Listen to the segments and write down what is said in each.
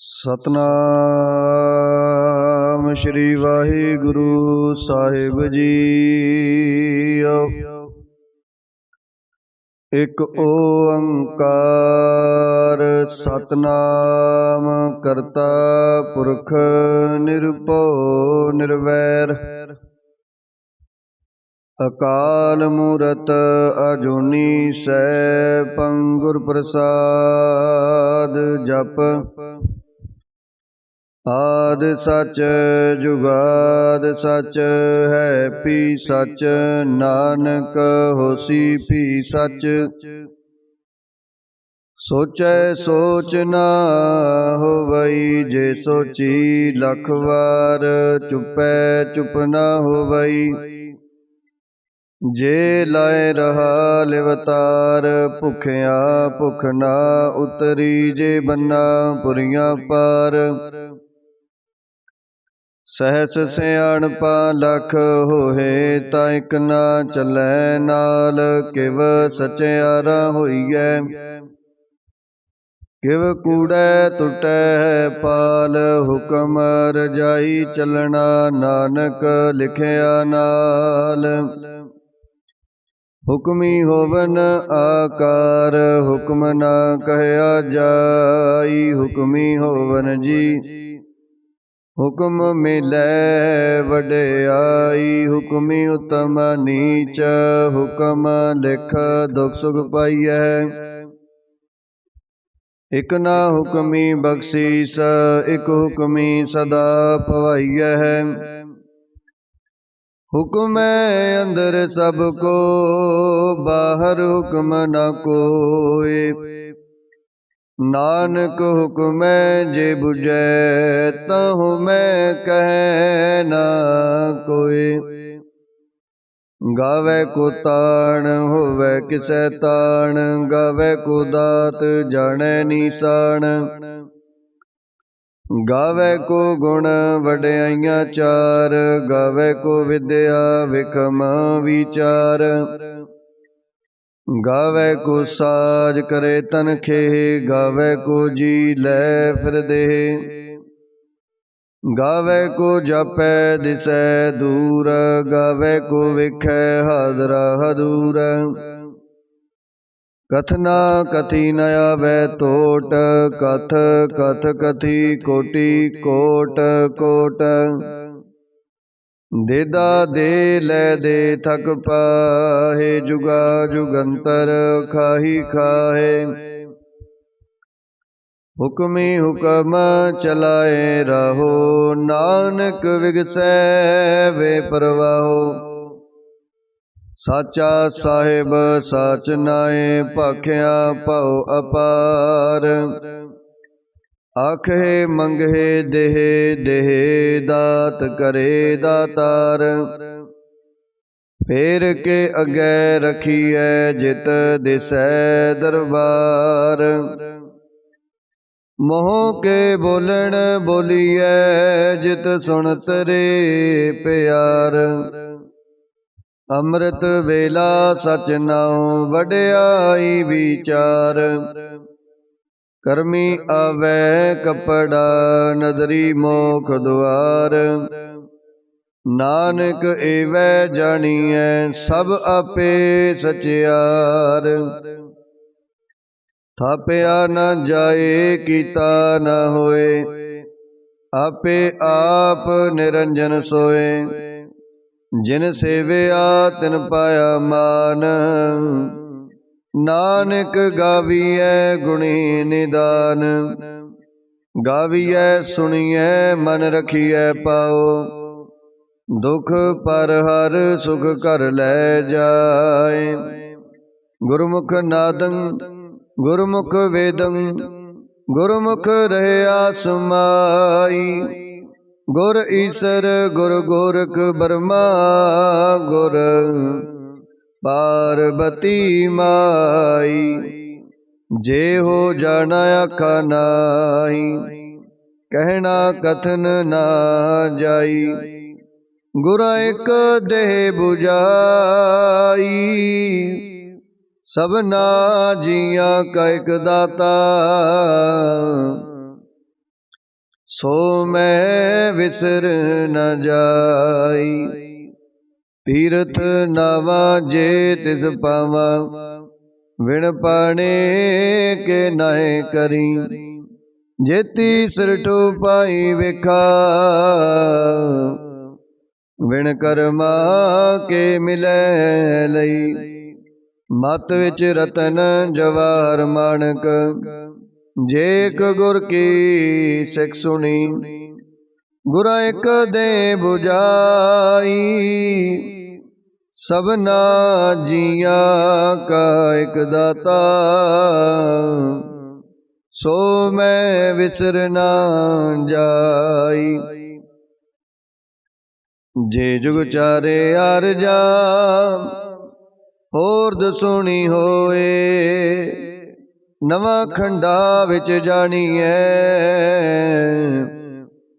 सतनाम श्री वाहिगुरु साहिब जी। एक ओंकार सतनाम करता पुरख निरभउ निर्वैर। अकाल मूरत अजूनी सैभं गुर प्रसाद। जप आद सच जुगाद सच है पी सच। नानक होसी पी सच। सोचै सोच न होवई जे सोची लख वार। चुपै चुप न होवई जे लाए रहा लिवतार। भुखिया भुख न उतरी जे बन्ना पुरिया पार। सहस सियाणपा लख होए ताइक न चलै नाल। किव सचियारा होइए किव कूड़ै टुटै पाल। हुकम रजाई चलना नानक लिखिया नाल। हुक्मी होवन आकार हुक्म न कहया जाई। हुक्मी होवन जी हुक्म मिलै वਡयाई। हुक्मी उत्तम नीच हुक्म लिख दुख सुख पाइयै। इक ना हुक्मी बख्शीस इक हुक्मी सदा पवाइयै। हुक्म अंदर सब को बाहर हुक्म न कोय। नानक हुक्म जे बुझै तहु मैं कहै न कोय। गावै को ताण होवै किसै ताण। गावै को दात जाणै नीसाण। गावै को गुण वड्याइयां चार। गावै को विद्या विखम विचार। गावै को साज करे तन खेह। गावै को जी लै फिर देह। गावै को जापै दिसै दूर। गावै को विखै हादरा हदूर। कथना कथी न आवै तोट। कथ कथ कथी कोटि कोट कोट। देदा दे लै दे थक पाहे। जुगा जुगंतर खाही खाहे। हुक्मी हुक्म चलाए रहो नानक विगसै वे परवाहो। साचा साहिब साच नाए भाखिया भउ अपार। आखे मंगे देह देह दात करे दातार। फेर के अगे रखिए जित दिसै दरबार। मोह के बोलन बोलिए जित सुनत रे प्यार। अमृत वेला सच नाउ वड्याई विचार। करमी आवै कपड़ा नदरी मोख द्वार। नानक एवै जानिए सब आपे सचियार। थापिया न जाए कीता न होए आपे आप निरंजन सोए। जिन सेविया तिन पाया मान। नानक गाविए गुणी निदान। गाविए सुनिए मन रखिए पाओ। दुख पर हर सुख कर लै जाए। गुरमुख नादं गुरमुख वेदं गुरमुख रहया समाई। गुर ईसर गुर गोरख बर्मा गुर पार्वती माई। जे हो जाना आखा नाहि कहना कथन ना जाई। गुरा एक देह बुझाई सबना जिया का एक दाता। सो मैं विसर न जाई। तीरथ नावा जे तिस पावा, विण पाणे के नाय करी। जेती सिरठो पाई विखा, विण कर्मा के मिलै लई। मत विच रतन जवाहर माणक, जेक गुर की सिख सुनी। गुरा एक दे बुझाई, सबना जिया का एक दाता। सो मैं विसर ना जाई। जे जुग चारे आरजा, होर दसोनी होए। नवा खंडा विच जानिए,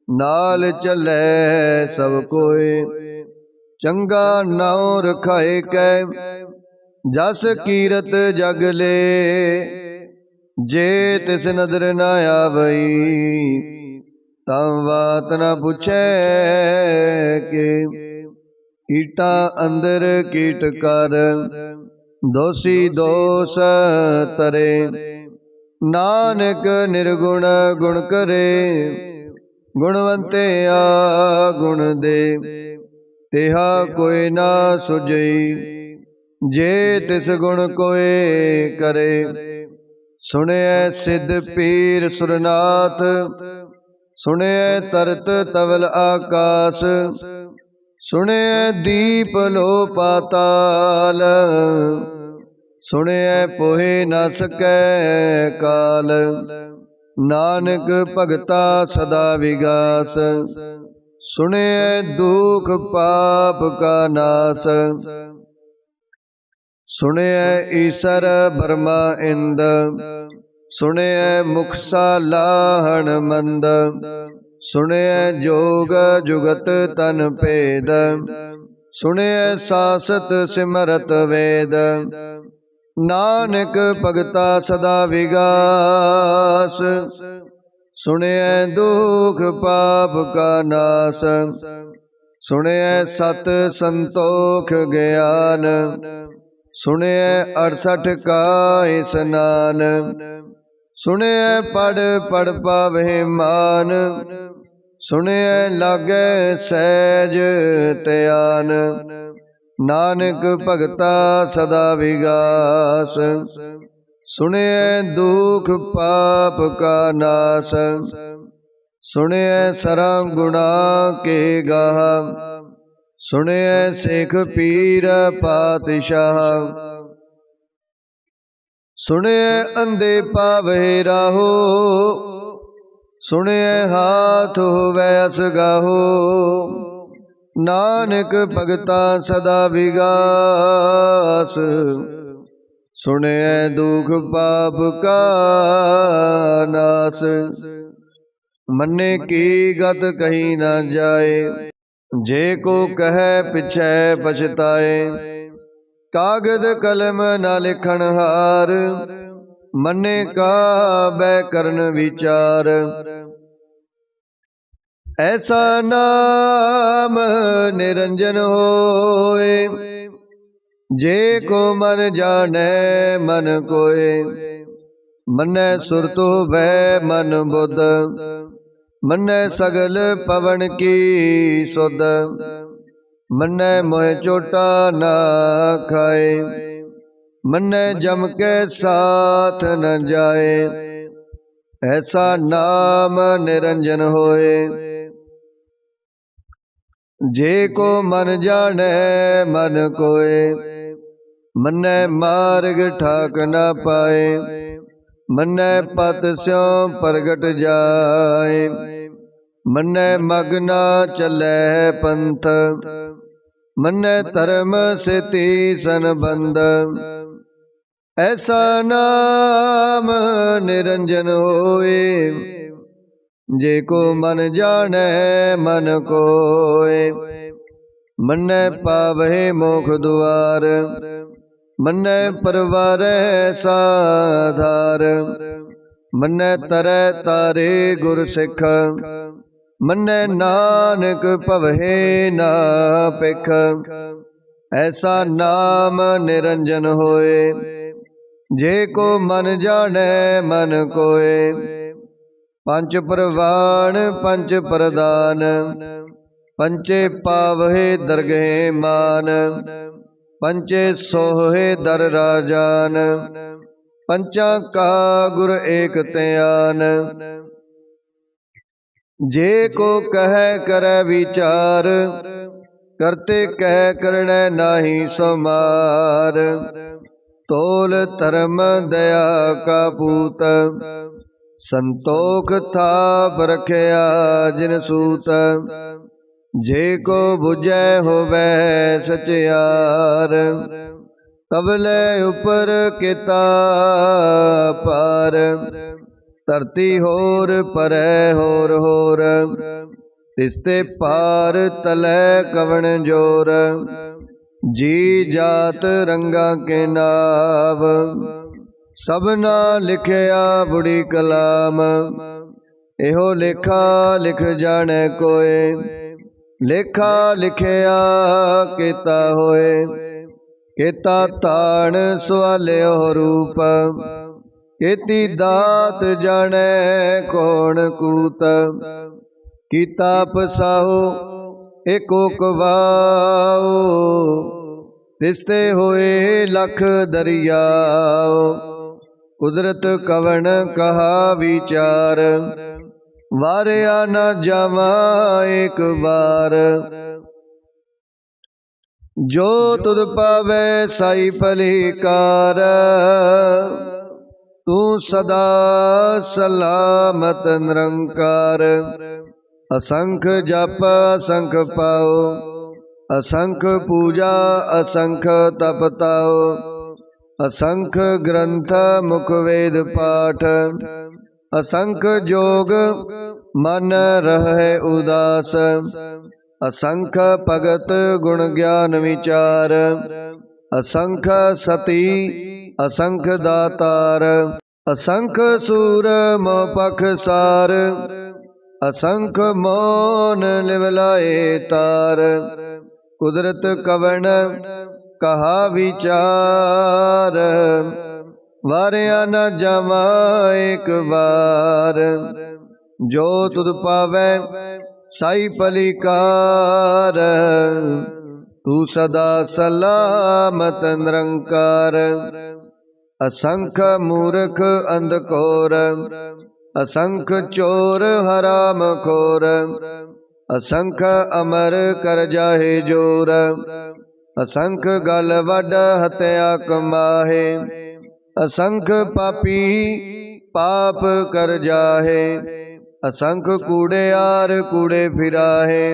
नाल चलै सब कोए। चंगा नाउ रखाए कै, जस कीरत जग ले। जे तिस नदर न आवई, तां बात न पुछै के। कीटा अंदर कीट कर, दोषी दोष तरे। नानक निर्गुण गुण करे, गुणवंते आ गुण दे। तेहा कोई ना सुझई, जे तिस गुण कोई करे। सुनिए सिद्ध पीर सुरनाथ, सुनिए तरत तवल आकाश। सुनिए दीप लो पाताल, सुनिए पोहे न सकै काल। नानक भगता सदा विगास, सुनिए दुख पाप का नाश। सुनिए ईसर ब्रह्मा इंद, सुनिए मुखसा लाहण मंद। सुनिए जोग जुगत तन भेद, सुनिए सासत सिमरत वेद। नानक भगता सदा विगास, सुनिए दुख पाप का नाश। सुनिए सत संतोख ज्ञान, सुनिए 68 का स्नान। सुनिए पढ़ पढ़ पावे मान, सुनिए लागे सहज त्यान। नानक भगता सदा विगास, सुनिए दुख पाप का नाश। सुनिए सरम गुणा के गाह, सुनिए सिख पीर पातशाह। सुनिए अंधे पावे राहो, सुनिए हाथ होवे असगाहो। नानक भगता सदा विगास, सुनिए दुख पाप का नाश। मन्ने की गत कही न जाए, जे को कहे पिछे पछताए। कागद कलम न लिखन हार, मन्ने का बै करन विचार। ऐसा नाम निरंजन होए, जे को मन जाने मन कोय। मन्ने सुरत होवे मन बुध, मन्ने सगल पवन की सुध। मन्ने मोह चोटा ना खाए, मन्ने जम के साथ न जाए। ऐसा नाम निरंजन होए, जे को मन जाने मन कोय। मन्ने मार्ग ठाक न पाए, मन्ने पत स्यों प्रगट जाए। मन्ने मग न चले पंथ, मन्ने धर्म सेती संबंध। ऐसा नाम निरंजन होए, जे को मन जाने मन कोय। मन्ने पावे मोख दुआर, मन्ने परवारे साधार। मन्नै तरै तारे गुर सिख, मन्नै नानक भवहे ना पिख। ऐसा नाम निरंजन होए, जे को मन जाने मन कोय। पंच प्रवाण पंच प्रदान, पंचे पावहे दरगहे मान। पंचे सोहे दर राजान, पंचा का गुर एक त्यान। जे को कह करे विचार, करते कह करने नाही समार। तोल धर्म दया का पूत, संतोख थाप रखया जिन सूत। जे को बुझै होवै सचियार, तबले उपर किता पार। धरती होर परै होर होर, तिसते पार तलै कवण जोर। जी जात रंगा के नाव, सबना लिखया बुढ़ी कलाम। एहो लेखा लिख जाने कोय, लेखा लिखया केता होए। केता ताण सवाल्यो रूप, केती दात जाने कौन कूत। कीता पसाहो एको कवाओ, तिसते होए लख दरियाओ। कुदरत कवन कहा विचार, वारिया न जावा एक बार। जो तुद पावे साई भलीकार, तू सदा सलामत निरंकार। असंख जप असंख पाओ, असंख पूजा असंख तपताओ। असंख ग्रंथ मुख वेद पाठ, असंख जोग मन रहे उदास। असंख भगत गुण ज्ञान विचार, असंख सती असंख दातार। असंख सूर मोह पखसार, असंख मौन लिवलाए तार। कुदरत कवन कहा विचार, वारिया न जावा एक बार। जो तुद पावे साई भलीकार, तू सदा सलामत निरंकार। असंख मूर्ख अंधकोर, असंख चोर हराम खोर। असंख अमर कर जाहे जोर, असंख गल वड हत्या कमाहे। असंख पापी पाप कर जाहे, असंख कूड़ेयार कूड़े फिराहे।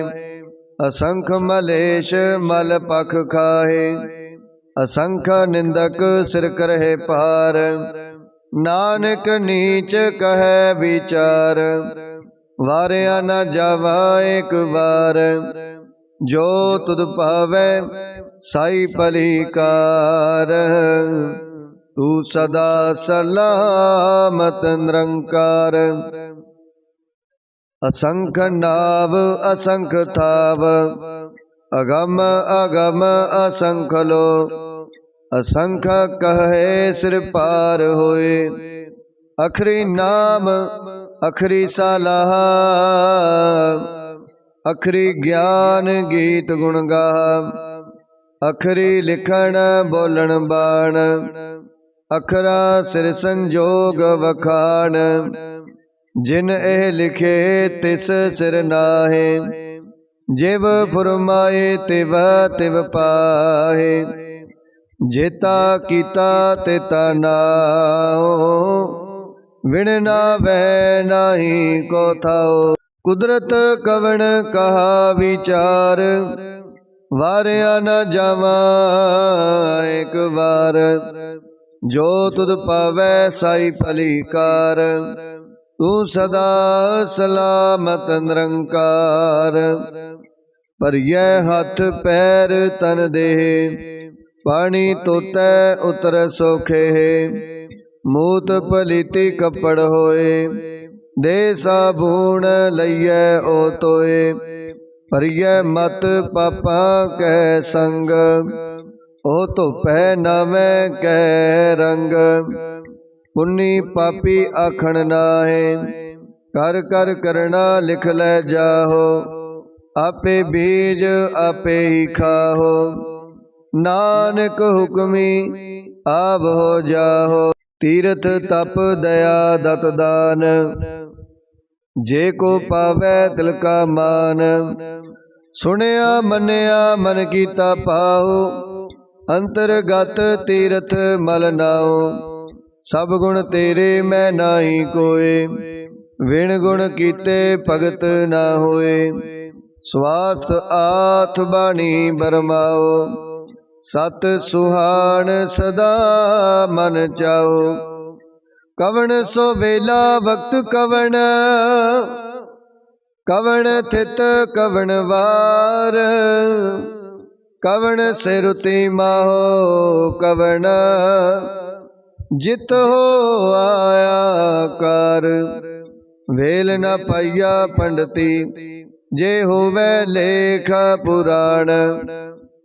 असंख मलेश मल पख खाहे, असंख निंदक सिर करहे पार। नानक नीच कहे विचार, वारिया न जावा एक बार। जो तुद पावे साई भलीकार, तू सदा सलामत निरंकार। असंख नाव असंख थाव, अगम अगम असंख लो। असंख कहे सिर पार होए, अखरी नाम अखरी सलाह। अखरी ज्ञान गीत गुण गाहा, अखरी लिखण बोलन बाण। अखरा सिर संजोग वखाण, जिन एह लिखे तिस सिर नाहे। जिव फुरमाए तिव तिव पाहे, जेता कीता तेता नाओ। विण नावै नाही को थाओ, कुदरत कवन कहा विचार। वारिया न जावा एक बार। जो तुद पावै साई भलीकार, तू सदा सलामत निरंकार। भरियै हथ पैर तन देह, पानी तोतै उतर सोखे। मूत पलीति कपड़ होए, दे साबून लइए ओ तोए। परिय मत पापा कै संग, ओ धुपै नावै कै रंग। पुन्नी पापी आखण नाहे, कर कर करना लिख लै जाहो। आपे बीज आपे ही खाहो, नानक हुक्मी आप हो जाहो। तीरथ तप दया दत दान, जे को पावै तिल का मान। सुनिया मनिया मन कीता पाहु, अंतरगत तीरथ मल नाओ। सब गुण तेरे मैं नाही कोय, विण गुण कीते भगत ना होए। स्वास्थ आठ बाणी बरमाओ, सत सुहान सदा मन चाओ। कवण सो वेला वक्त कवण, कवण थित कवण वार। कवण सिरुति माहो कवण, जित हो आया कार। वेल न पाइया पंडिती, जे होवे लेख पुराण।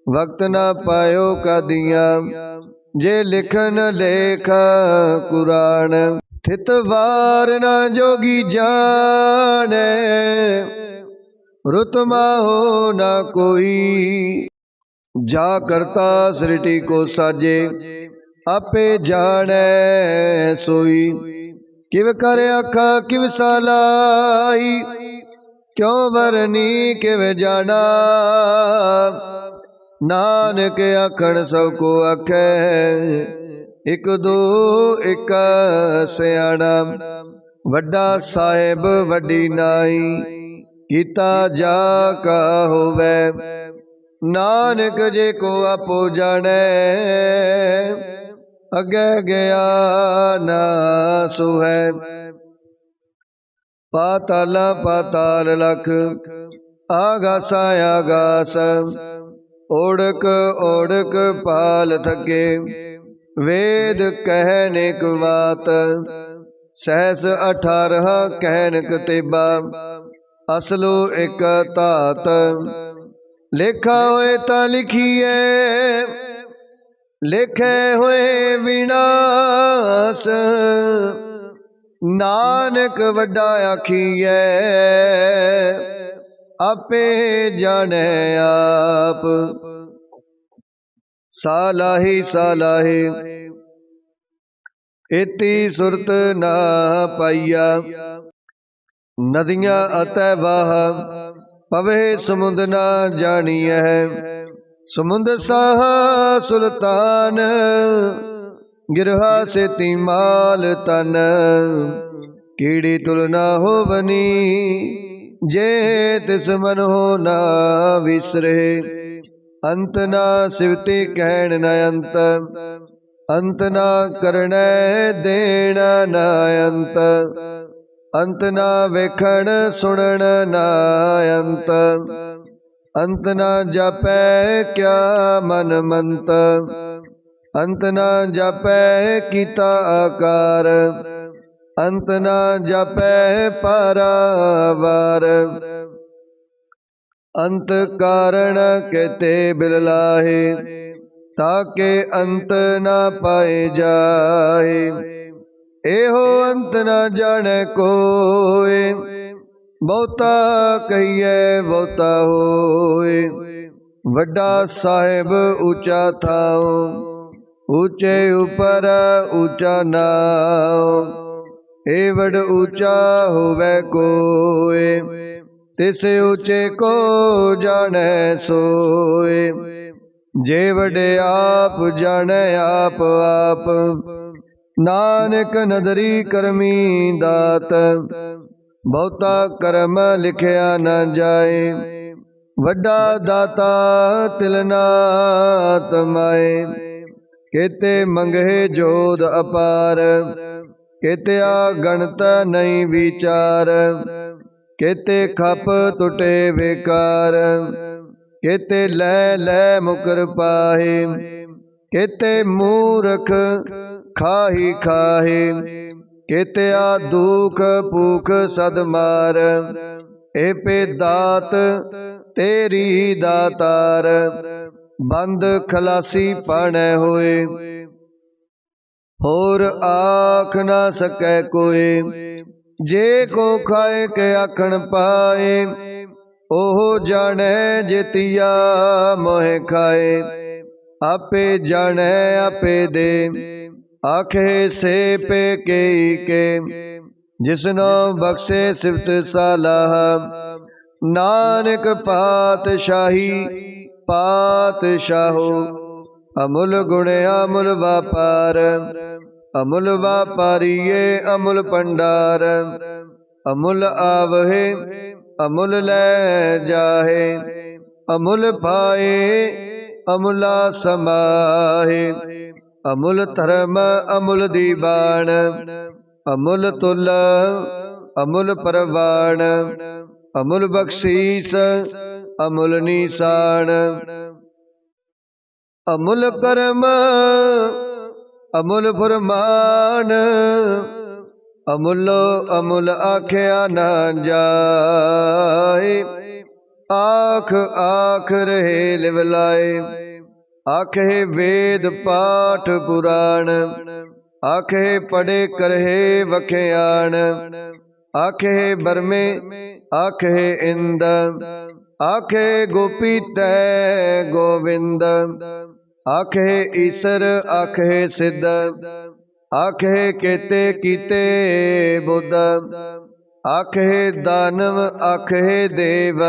वक्त न पायो कादिया, जे लिखन लेख कुरान। थित वार न जोगी जाने, रुत माहो न कोई। जा करता सृष्टि को साजे, आपे जाने सोई। किव कर आखा किव सालाई, क्यों बरनी किव जाना। नानक आखण सब को आखे, एक दो एक सियाणा। वड्डा साहेब वड्डी नाई, कीता जा का होवे। नानक जे को आपो जाने, अगे गया ना सुहै। पाताला पाताल लख, आगासा आगास। ओढ़क ओढ़क पाल थके, वेद कहनेक बात। सहस 18 कहनक तेबा, असलो एक तात। लेखा होए ता लिखिए, लेखे होए विनाश। नानक वड्डा आखिए, आपे जाने आप। सालाही सालाही, इति सुरत ना पाइया। नदियां अतै वाह, पवे समुंद ना जानिए। समुंद साह सुल्तान, गिरहा से तीमाल तन। कीड़ी तुलना हो बनी, जे तिस मन हो ना विसरे। अंत ना सिवती कहण न अंत, अंत ना करण देण न अंत। अंत ना वेखण सुनण न अंत, अंत ना जापै क्या मन मंत। अंत ना जापै कीता आकार, अंत ना जापै पारावार। अंत कारण कहते बिललाहे, ताके अंत ना पाए जाए। एहो अंत न जाने कोय, बहुता कहिए बहुता होए। वड्डा साहेब ऊंचा थाओ, ऊंचे ऊपर ऊंचा नाओ। एवड ऊंचा होवे कोय, तिस ऊंचे को जाने सोए। जेवड आप जाने आप आप, नानक नदरी करमी दात। बहुता कर्म लिखया न जाए, वड्डा दाता तिलना तमाए। केते मंगे जोध अपार, केत्या गणत नहीं विचार। केते खप टुटे बेकार, केते लै लै मुकर पाहे। केते मूरख खाही खाहे केत्या दुख भूख सद मार। ए पे दात तेरी दातार बंद खलासी पाणै होए। होर आख ना सकै कोई जे को खाए के आखण पाए। ओह जाने जेतिया मोहे खाए आपे जाने आपे दे। आखे से पे के जिसनो बख्शे सिफत सालाह। नानक पातशाही पातशाहो अमुल गुण अमुल व्यापार। अमुल व्यापारीये अमुल भंडार अमुल आवहे अमुल लै जाहे। अमुल पाए अमुला समाहे अमुल धर्म अमुल दीवान। अमुल तुल अमुल परवान अमुल बख्शीस अमुल निशान। अमुल कर्म अमुल फरमान अमुलो अमुल आख्या ना जाए। आख आख रहे लिवलाए आखे वेद पाठ पुराण। आखे पढ़े करहे वख्याण आखे बरमे आखे इंद। आखे गोपी तै गोविंद आखे ईसर आखे सिद्ध। आखे केते कीते बुद्ध आखे दानव आखे देव।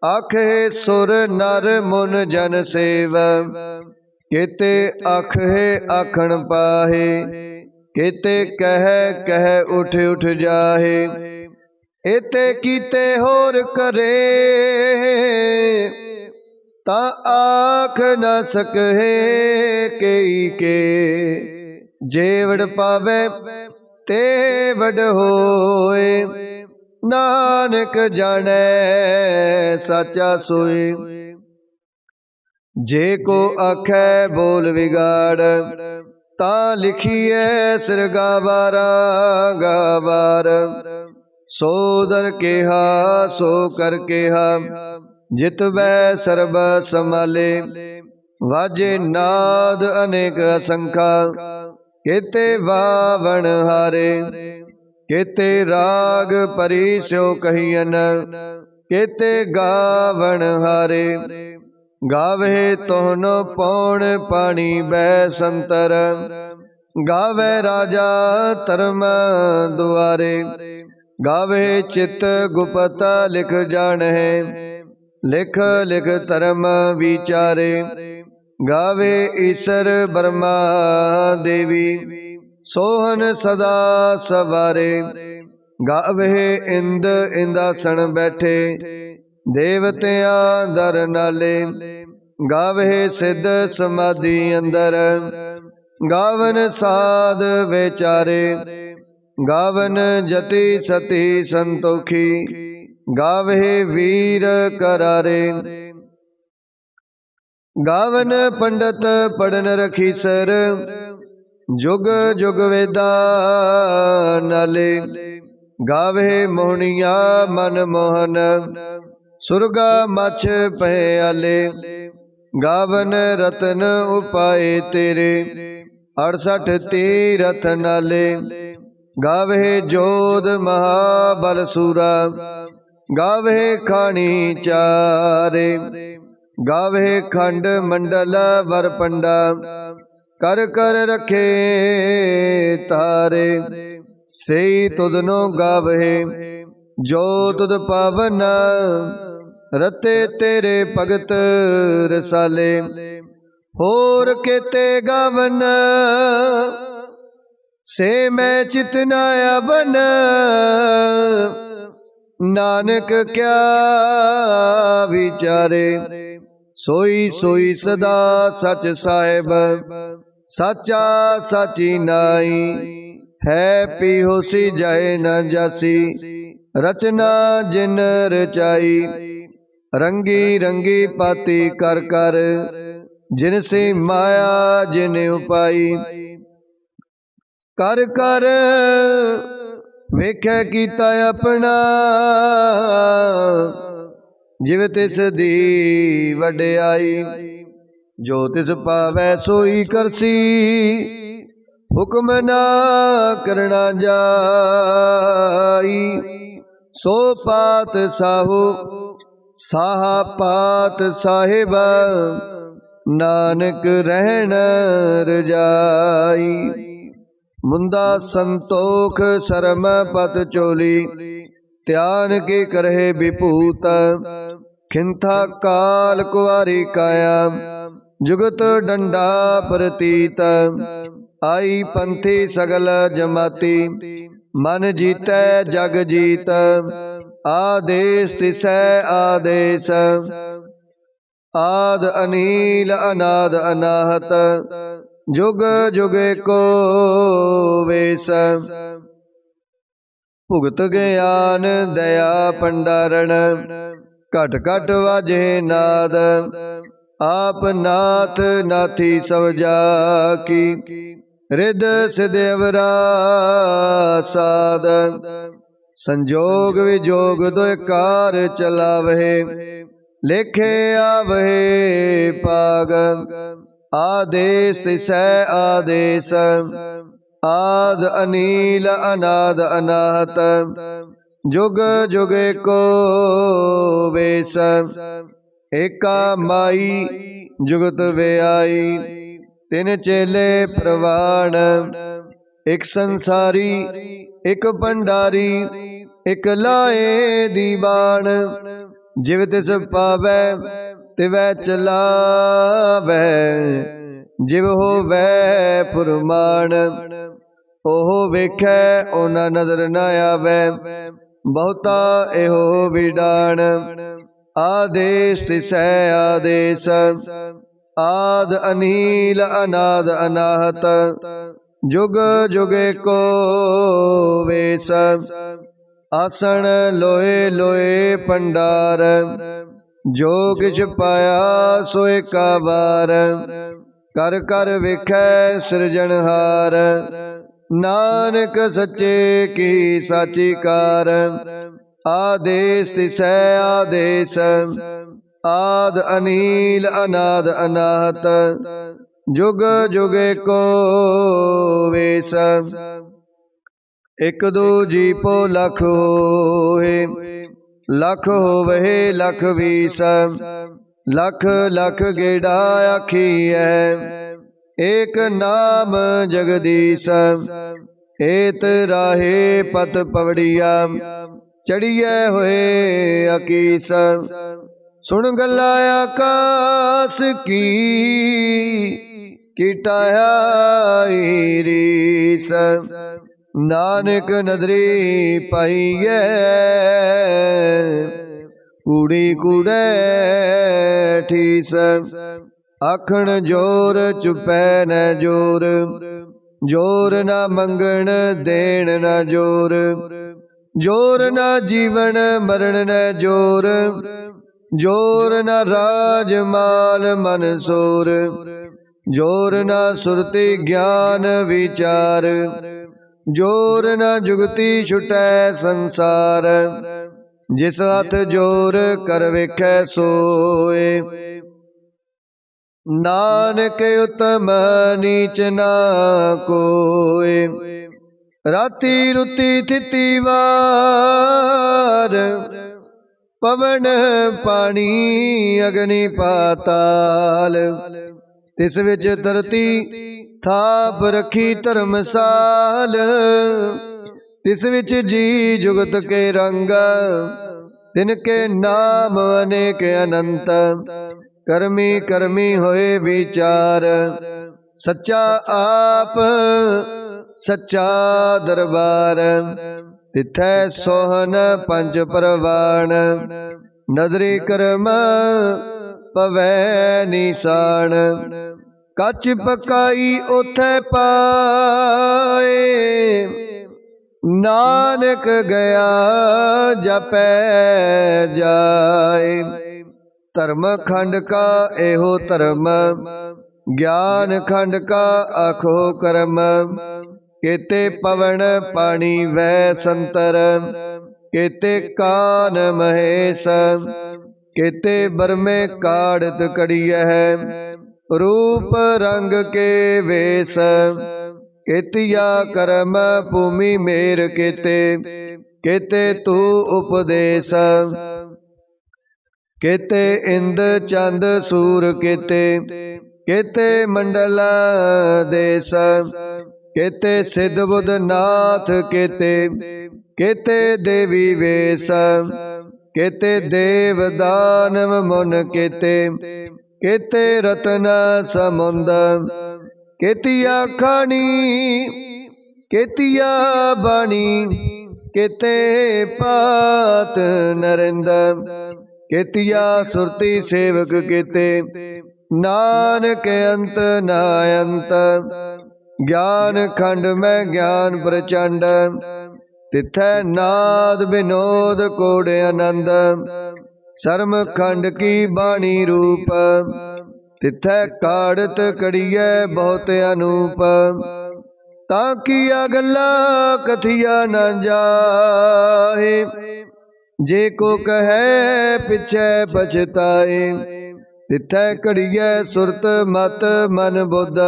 आखे सुर नर मुन जन सेव। केते आखे आखण पाहे केते कह उठ उठ जाहे। एते कीते होर करे ता आख न सके के। जेवड़ पावे ते वड होए नानक जाने साचा सोए। जे को आखे बोल बिगाड़ ता लिखिए सिर गावारा गावार। सो दर केहा सो कर केहा जित वै सर्ब समाले। वाजे नाद अनेक असंखा केते वावण हारे। केते राग परी स्यो कहियन केते गावण हारे। गावे तोहनो पौण पानी बै संतर। गावे राजा धर्म दुआरे। गावे चित गुपत लिख जाने लिख लिख धर्म विचारे। गावे ईसर ब्रह्मा देवी सोहन सदा सवारे। गावे इंद इंदासन बैठे देवतिया दर नाले। गावे सिद्ध समाधि अंदर गावन साध विचारे। गावन जति सती संतोखी गावे वीर करारे। गावन पंडित पढ़न रखी सर जुग जुग वेदा नाले। गावे मोहनिया मन मोहन सुरगा मछ पयाले। गावन रतन उपाए तेरे 68 तीरथ नाले। गावे जोध महाबल सूरा गावे खानी चारे। गावे खंड मंडल वर पंडा कर कर रखे तारे। सेई तुदनो गावे जो तुद पावन रते तेरे भगत रसाले। होर केते गावन से मैं चितना अवन। नानक क्या विचारे सोई सोई सदा सच साहेब। साचा साची नाई है पी होसी जाए न जासी। रचना जिन रचाई रंगी रंगी पाती कर कर। जिनसे माया जिन उपाई कर कर वेख्या कीता अपना, जिव तिस दी वड्याई। जो तिस पावै सोई करसी, हुक्म ना करना जाई। सो पात साहू साहा पात साहिब, नानक रहन रजाई। मुंदा संतोख शर्म पत चोली, त्यान के करहे विभूत। खिंथा काल कुआरी काया, जुगत डंडा प्रतीत। आई पंथी सगल जमाती, मन जीतै जग जीत। आदेश तिसै आदेश, आद अनील अनाद अनाहत। जुग जुग को वेश, भुगत ज्ञान दया भंडारण। घट घट वाजे नाद, आप नाथ नाथी सब जाकी। रिद सिद्ध अवरा साध, संजोग विजोग दोय कार चलावहे। लेखे आवहे पाग, आदेश तिसै आदेश। आद अनील अनाद अनाहत, जुग जुग को वेश। एका माई जुगत व्याई, तिन चेले प्रवाण। एक संसारी एक भंडारी, एक लाए दीवान। जिव तिस पावै तिवै चलावै, जिव होवै फुरमान। ओह वेखै ओना नजर न आवै, बहुता एहो विडाण। आदेश तिसै आदेश, आद अनील अनाद अनाहत। जुग जुग को वेश, आसन लोए लोए भंडार। जो किछ पाया सो एका बार, कर कर वेखै सिरजनहार। नानक सच्चे की साची कार, आदेश तिसै आदेश। आद अनील अनाद अनाहत, जुग जुग को वेश। एक दो जीपो लख होए, लख होवे लख बीस। लख लख गेड़ा आखिए, एक नाम जगदीश। एत राहे पत पवड़िया, चढ़िए होए अकीस। सुन गल्ला आकाश की टाया रीस। नानक नदरी पाईए, कूड़ी कूड़े ठीस। आखण जोर चुपै न जोर, जोर न मंगण देण न जोर। जोर न जीवन मरण न जोर, जोर न राज माल मन सोर। जोर न सुरति ज्ञान विचार, जोर न जुगती छुटै संसार। जिस हथ जोर कर वेखै सोए, नानक उत्तम नीच ना कोय। राती रुती थिती वार, पवन पानी अग्नि पाताल। तिस विच धरती थाप रखी धर्मसाल। तिस विच जी जुगत के रंग, तिनके नाम अनेक अनंत। करमी करमी होए विचार, सच्चा आप सच्चा दरबार। तिथै सोहन पंच परवान, नदरी करम पवै निशान। कच पकाई ओथै पाए, नानक गया जपै जाए। धर्म खंड का एहो धर्म, ज्ञान खंड का आखो कर्म। केते पवन पानी वै संतर, केते कान महेश, केते बरमे काढ़त कड़ियह, रूप रंग के वेश, केतिया कर्म भूमि मेर केते, केते तू उपदेश, केते इंद चंद सूर केते, केते मंडल देश, केते सिद्ध बुध नाथ केते, केते देवी वेश, केते देव दानव मुन केते, केते रतन समुंद, केतिया खानी, केतिया बाणी, केते पात नरिंद, केतिया सुरती सेवक केते, नानक अंत न अंत, ज्ञान खंड में ज्ञान प्रचंड, तिथै नाद विनोद कोड आनंद, शर्म खंड की बाणी रूप, तिथै काढ़त कड़िय बहुत अनूप, ताकिया गल्ला कथिया न जाहे, जे को कहे पिछे पछताए, तिथै कड़िय सुरत मत मन बुध,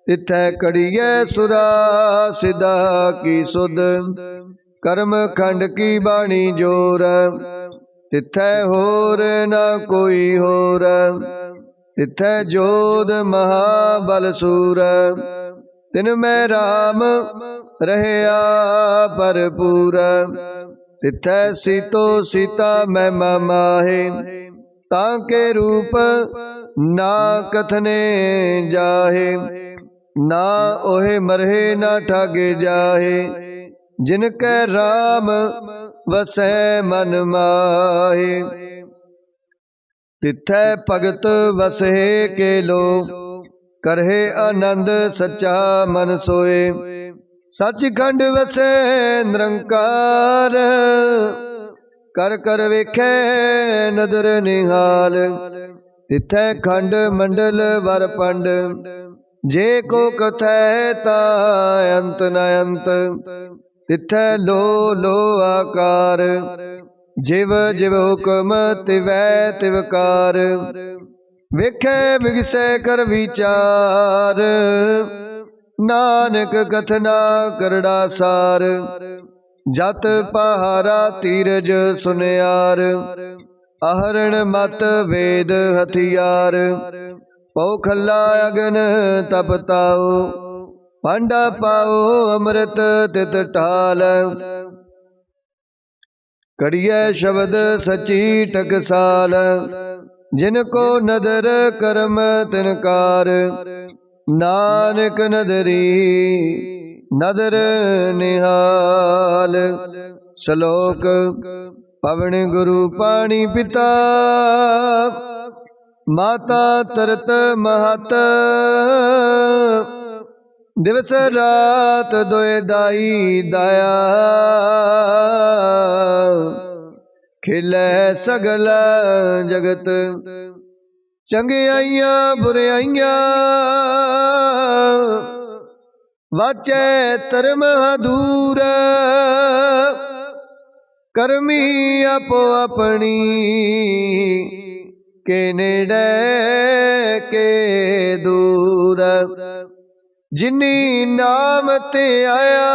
तिथै कड़िय सुरा सिदा की सुध, कर्म खंड की बाणी जोर, तिथै होर न कोई होर, तिथै जोध महाबल सूर, तिन में राम रहया भरपूर, तिथै सीतो सीता महिमा माहे, ताके रूप ना कथने जाहे, ना ओहे मरहे ना ठागे जाहे, जिनके राम वसै मन माहे, तिथै भगत वसहे के लो, करहे आनंद सच्चा मन सोए, सचखंड वसै निरंकार, कर कर वेखै नदर निहाल, तिथै खंड मंडल वर पंड, जे को कथै ता अंत न अंत, तिथै लो लो आकार, जिव जिव हुक्म तिवै तिवकार, वेखै विगसै कर विचार, नानक कथना करड़ा सार, जत पहारा तीरज सुनियार, आहरण मत वेद हथियार, पौखला अगन तपताओ, पांडा पाओ अमृत तित ठाल, कड़िय शब्द सची टकसाल, जिनको नदर कर्म तिनकार, नानक नदरी नदर निहाल। श्लोक पवन गुरु पानी पिता, माता तरत महत, दिवस रात दोए दाई दाया, खिलै सगल जगत, चंगियाइयां बुराइयां, वाचै धर्म दूर, करमी आपो अपनी, के नेड़े के दूर, जिनी नाम ते आया,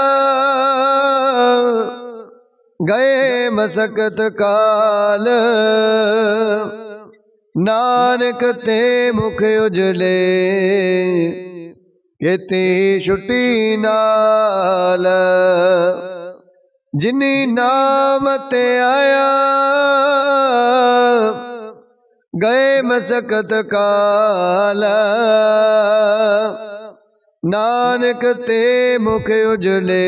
गए मसकत काल, नानक ते मुख उजले, केती छुट्टी नाल, जिनी नाम ते आया, गए मसकत काल, नानक ते मुख उजले,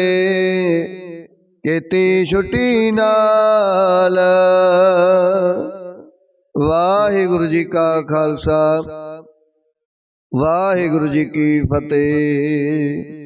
केती छुट्टी नाल। वाहिगुरु जी का खालसा, वाहिगुरु जी की फतेह।